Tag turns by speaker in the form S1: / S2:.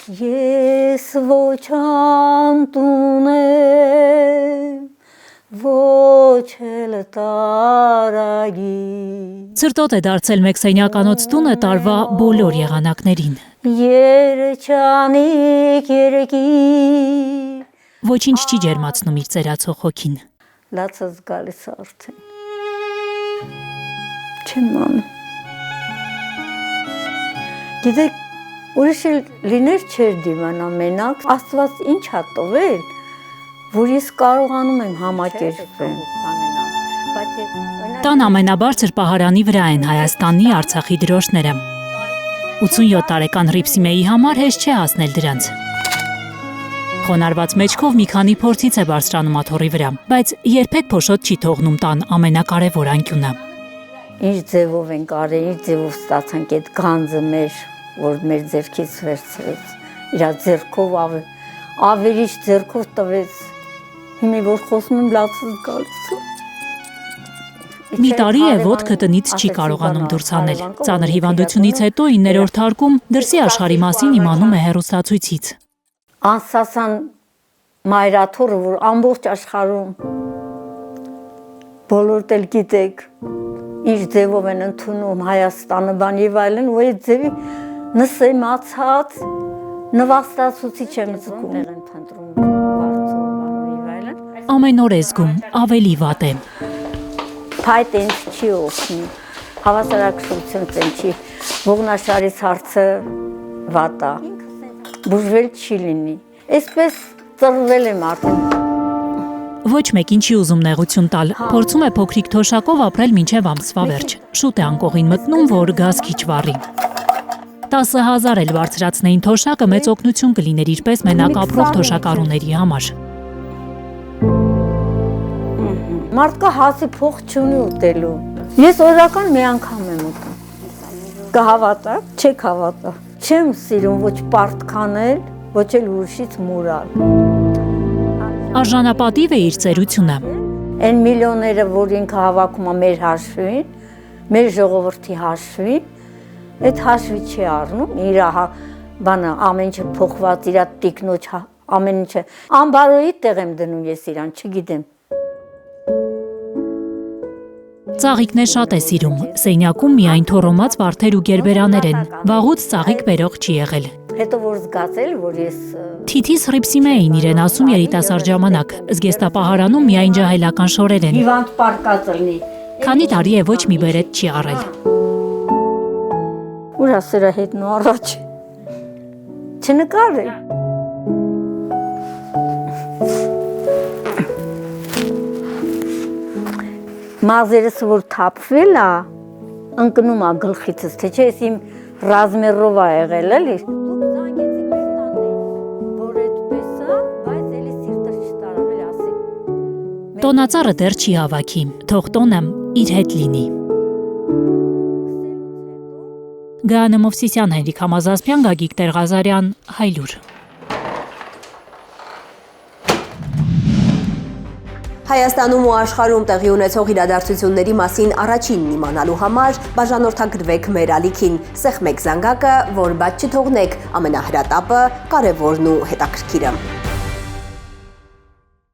S1: Ես ոչ անտուն եմ, ոչ էլ տարագի։
S2: Ցրտոտ է դարձել մեկ սենյականոց տունը տարվա բոլոր եղանակներին։
S1: Երջանիկ երկիր։
S2: Ոչինչ չի ջերմացնում իր ծերացող հոգին։
S1: Լացած գալիս արդեն։ Չեմ անում։ Գիտեք, ուրիշ էլ լիներ չէր դիմանա մենակ, Աստված ինչ ա տվել, որ ես կարողանում եմ համակերպվել։
S2: Տան ամենաբարձր պահարանի վրա են Հայաստանի, Արցախի դրոշները։ 87 տարեկան Հռիփսիմեի համար հեշտ չէ հասնել դրանց։ Խոնարհված մեջքով մի քանի փորձից է բարձրանում աթոռի վրա, բայց երբեք փոշոտ չի թողնում տան ամենակարևոր անկյունը։
S1: Ինչ ձևով ենք արել, ինչ ձևով ստացանք այդ գանձը մեր, որ մեր ձեռքից վերցրեց, իր ձեռքով ավերիչ ձեռքով տվեց, հիմա որ խոսում եմ լացած գալիս։
S2: Մի տարի է ոտքը տնից չի կարողանում դուրս հանել։ Ծանր հիվանդությունից հետո 9-րդ հարկում դրսի աշխարհի մասին իմանում է հեռուստացույցից։
S1: Անսասան մայրաթոռը, որ ամբողջ աշխարհում բոլորդ էլ գիտեք, իր ձևով են ընդունում Հայաստանը բան եւ այլն, ու այդ ձևի նսեմացած նվաստացուցիչ եմ զգում։
S2: Ամեն օր է զգում ավելի վատ է։
S1: Փայտ ինձ չի օգնի, հավասարակշռություն չի, ողնաշարից հարցը վատ է, բուժվել չի լինի, այսպես ծռվել եմ արդեն։
S2: Ոչ մեկին չի ուզում նեղություն տալ, փորձում է փոքրիկ թոշակով ապրել մինչև ամսվա վերջ, շուտ է անկողին մտնում, որ գազ քիչ վառի։ 10,000 էլ բարձրացնեին թոշակը մեծ օգնություն կլիներ իրպես մենակ ապրող թոշակառուների համար։
S1: Մարդկա հացի փող չունի ուտելու։ Ես օրական մի անգամ եմ ուտում։ Կհավատաք, չեք հավատա։ Չեմ սիրում ոչ պարտ քանել, ոչ էլ ուրիշից մուրալ։
S2: Արժանապատիվ է իր ծերությունը։
S1: Այն միլիոնները, որ ինքը հավաքում է մեր հաշվին, մեր ժողովրդի հաշվին, այդ հաշվի չի առնում, իր բանը ամեն ինչ փոխված, իր տիկնոջ ամեն ինչը։ Ամբարոյի տեղ եմ դնում ես իրան, չգիտեմ։
S2: Ծաղիկներ շատ է սիրում, սենյակում միայն թոռոմած վարդեր ու գերբերաներ են, վաղուց ծաղիկ բերող չի եղել։
S1: Հետո որ զգացել, որ ես
S2: Թիթիզ Հռիփսիմեին իրեն ասում երիտասարդ ժամանակ, զգեստապահարանում միայն ջահելական շորեր են։
S1: հիվանդ պարկած լինի։
S2: Քանի տարի է ոչ մի բերետ չի առել։
S1: Ուր ասերա հետն ու առաջ։ Չնկար է։ Մազերս որ թափվել է, ընկնում է գլխիցս, թե չէ ես իմ ռազմերով է եղել, էլի։
S2: Տոնածառը դեռ չի հավաքի, թող տոնը իր հետ լինի։ Գայանե Մովսիսյան, Հենրիկ Համազասպյան, Գագիկ Տեր-Ղազարյան, Հայլուր։
S3: Հայաստանում ու աշխարհում տեղի ունեցող իրադարձությունների մասին առաջինն իմանալու համար բաժանորդագրվեք մեր ալիքին, սեղմեք զանգակը, որ բաց չթողնեք ամենահրատապը, կարևորն ու հետաքրքիրը։